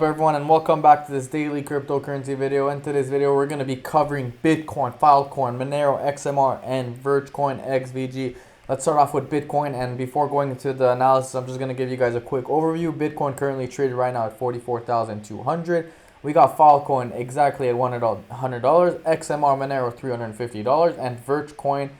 Everyone, and welcome back to this daily cryptocurrency video. In today's video we're going to be covering Bitcoin, Filecoin, Monero, XMR, and Verge coin XVG. Let's start off with Bitcoin, and before going into the analysis, I'm just going to give you guys a quick overview. Bitcoin currently traded right now at 44,200. We got Filecoin exactly at $100, XMR Monero $350, and Verge coin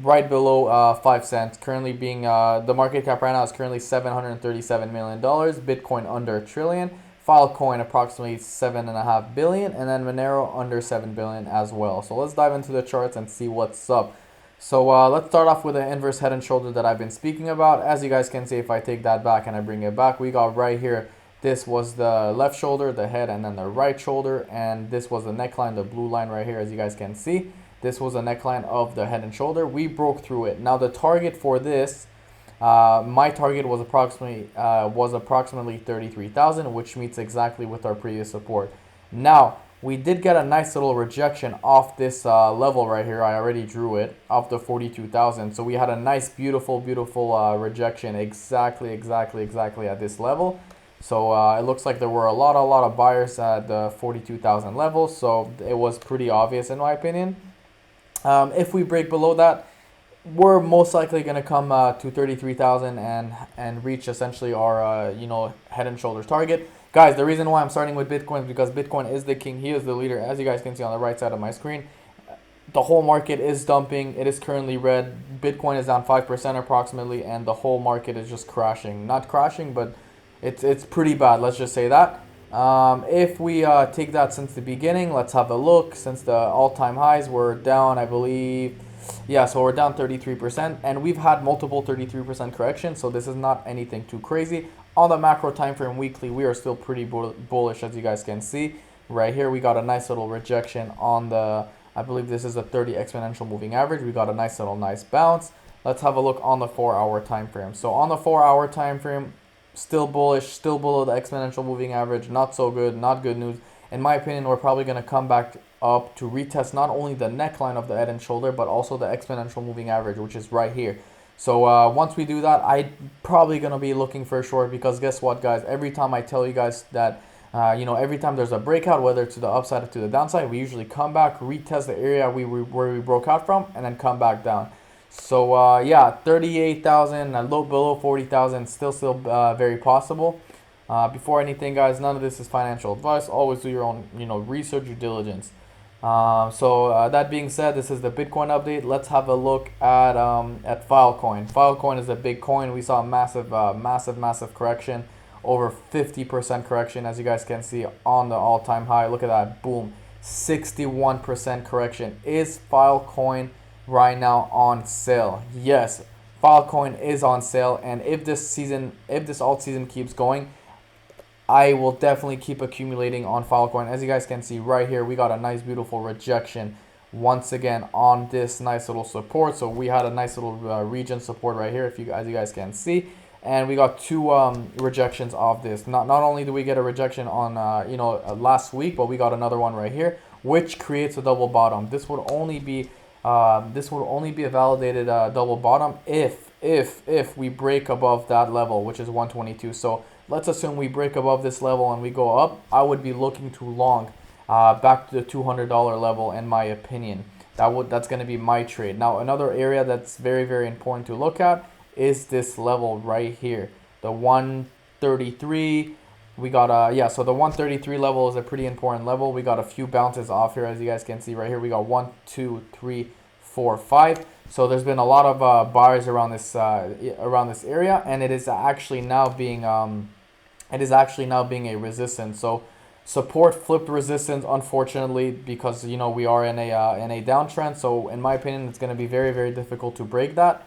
right below 5 cents. Currently being the market cap right now is currently $737 million. Bitcoin under a trillion. Filecoin approximately 7.5 billion, and then Monero under 7 billion as well. So let's dive into the charts and see what's up. So let's start off with the inverse head and shoulder that I've been speaking about. As you guys can see, if I take that back and I bring it back, we got right here, this was the left shoulder, the head, and then the right shoulder, and this was the neckline, the blue line right here, as you guys can see. This was a neckline of the head and shoulder. We broke through it. Now the target for this, my target was approximately 33,000, which meets exactly with our previous support. Now we did get a nice little rejection off this level right here. I already drew it off the 42,000. So we had a nice, beautiful rejection exactly at this level. So it looks like there were a lot of buyers at the 42,000 level. So it was pretty obvious in my opinion. If we break below that, we're most likely going to come to 33,000 and reach essentially our head and shoulders target. Guys, the reason why I'm starting with Bitcoin is because Bitcoin is the king. He is the leader. As you guys can see on the right side of my screen, the whole market is dumping. It is currently red. Bitcoin is down 5% approximately, and the whole market is just crashing. Not crashing, but it's pretty bad. Let's just say that. If we take that since the beginning, let's have a look. Since the all-time highs, we're down, I believe. Yeah, so we're down 33%, and we've had multiple 33% corrections, so this is not anything too crazy. On the macro time frame weekly, we are still pretty bullish, as you guys can see. Right here, we got a nice little rejection on the, I believe this is a 30 exponential moving average. We got a nice bounce. Let's have a look on the 4-hour time frame. So on the 4-hour time frame, still bullish, still below the exponential moving average. Not so good, not good news. In my opinion, we're probably going to come back up to retest not only the neckline of the head and shoulder, but also the exponential moving average, which is right here. So once we do that, I'm probably going to be looking for a short, because guess what, guys? Every time I tell you guys that, every time there's a breakout, whether to the upside or to the downside, we usually come back, retest the area where we broke out from, and then come back down. So yeah, 38,000 and below 40,000, still very possible. Before anything, guys, none of this is financial advice. Always do your own, research, due diligence. So that being said, this is the Bitcoin update. Let's have a look at Filecoin. Filecoin is a big coin. We saw a massive correction, over 50% correction, as you guys can see on the all-time high. Look at that, boom, 61% correction. Is Filecoin right now on sale? Yes, Filecoin is on sale, and if this alt season keeps going, I will definitely keep accumulating on Filecoin. As you guys can see right here, we got a nice beautiful rejection once again on this nice little support. So we had a nice little region support right here, as you guys can see, and we got two rejections of this. Not only do we get a rejection on last week, but we got another one right here, which creates a double bottom. This would only be a validated double bottom if we break above that level, which is 122. So let's assume we break above this level and we go up. I would be looking to long back to the $200 level, in my opinion. That's going to be my trade. Now, another area that's very important to look at is this level right here, the 133. We got so the 133 level is a pretty important level. We got a few bounces off here, as you guys can see right here. We got 1, 2, 3, 4, 5. So there's been a lot of buyers around this area, and it is actually now being a resistance. So support flipped resistance, unfortunately, because we are in a downtrend. So in my opinion, it's going to be very difficult to break that.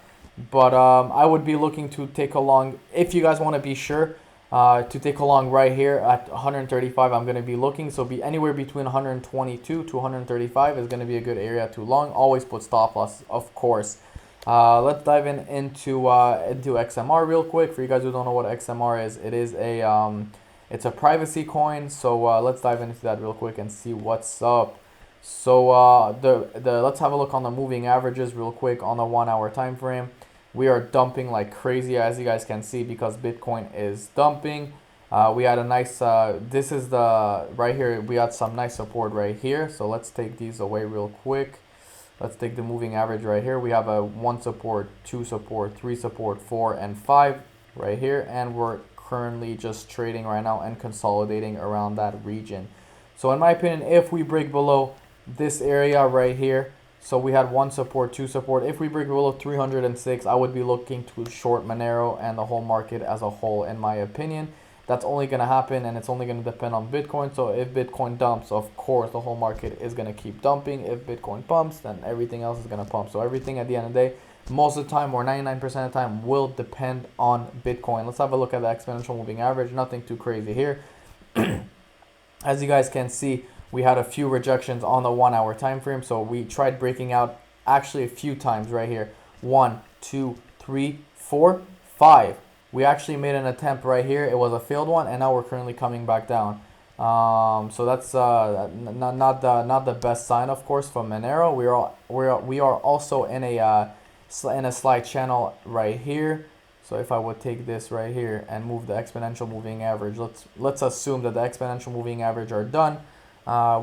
But I would be looking to take a long, if you guys want to be sure, to take a long right here at 135. I'm going to be looking, so be anywhere between 122 to 135 is going to be a good area to long. Always put stop loss, of course. Let's dive into XMR real quick. For you guys who don't know what XMR is, it is it's a privacy coin. So let's dive into that real quick and see what's up. So let's have a look on the moving averages real quick on the 1-hour time frame. We are dumping like crazy, as you guys can see, because Bitcoin is dumping. We had a nice, this is the, right here, we had some nice support right here. So let's take these away real quick. Let's take the moving average right here. We have a 1 support, 2 support, 3 support, 4, and 5 right here. And we're currently just trading right now and consolidating around that region. So in my opinion, if we break below this area right here, so we had 1 support, 2 support. If we break below 306, I would be looking to short Monero and the whole market as a whole, in my opinion. That's only going to happen, and it's only going to depend on Bitcoin. So if Bitcoin dumps, of course, the whole market is going to keep dumping. If Bitcoin pumps, then everything else is going to pump. So everything at the end of the day, most of the time, or 99% of the time, will depend on Bitcoin. Let's have a look at the exponential moving average. Nothing too crazy here. As you guys can see, we had a few rejections on the 1 hour time frame. So we tried breaking out actually a few times right here. 1, 2, 3, 4, 5. We actually made an attempt right here. It was a failed one, and now we're currently coming back down. So that's not the best sign, of course, for Monero. We are also in a slide channel right here. So if I would take this right here and move the exponential moving average, let's assume that the exponential moving average are done.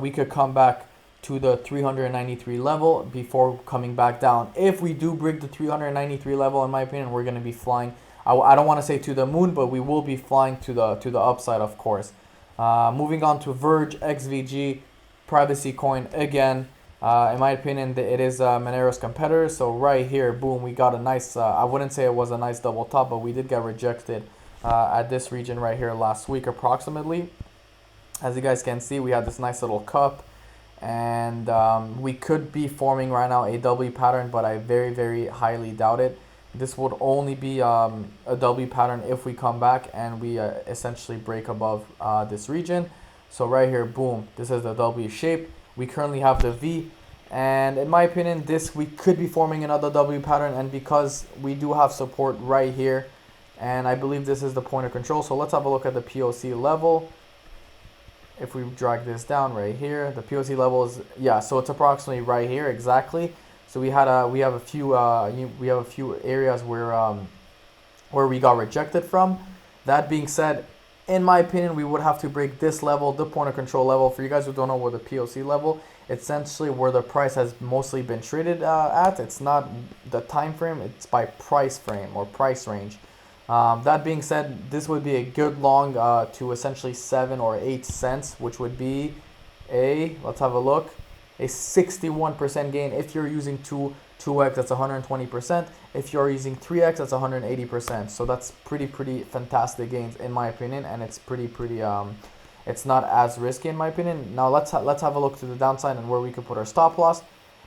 We could come back to the 393 level before coming back down. If we do break the 393 level, in my opinion, we're going to be flying. I don't want to say to the moon, but we will be flying to the upside, of course. Moving on to Verge, XVG, Privacy Coin again. In my opinion, it is Monero's competitor. So right here, boom, we got a nice, I wouldn't say it was a nice double top, but we did get rejected at this region right here last week approximately. As you guys can see, we had this nice little cup, and we could be forming right now a W pattern, but I very, very highly doubt it. This would only be a W pattern if we come back and we essentially break above this region. So right here, boom, this is the W shape. We currently have the V, and in my opinion, we could be forming another W pattern, and because we do have support right here, and I believe this is the point of control. So let's have a look at the POC level. If we drag this down right here, the POC level is, yeah, so it's approximately right here exactly. So we have a few areas where we got rejected from. That being said, in my opinion, we would have to break this level, the point of control level. For you guys who don't know where the POC level, essentially where the price has mostly been traded at. It's not the time frame; it's by price frame or price range. That being said, this would be a good long to essentially 7 or 8 cents, which would be let's have a look. A 61% gain. If you're using 2x, that's 120%. If you're using 3x, that's 180%. So that's pretty fantastic gains in my opinion, and it's pretty it's not as risky in my opinion. Now let's have a look to the downside and where we could put our stop loss.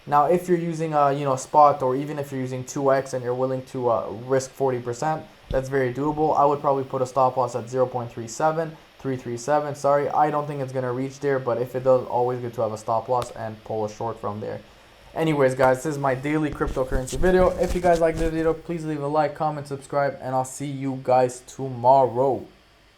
Now if you're using spot, or even if you're using 2x and you're willing to risk 40%, that's very doable. I would probably put a stop loss at 0.337. Sorry, I don't think it's going to reach there, but if it does, always good to have a stop loss and pull a short from there. Anyways, guys, this is my daily cryptocurrency video. If you guys like this video, please leave a like, comment, subscribe, and I'll see you guys tomorrow.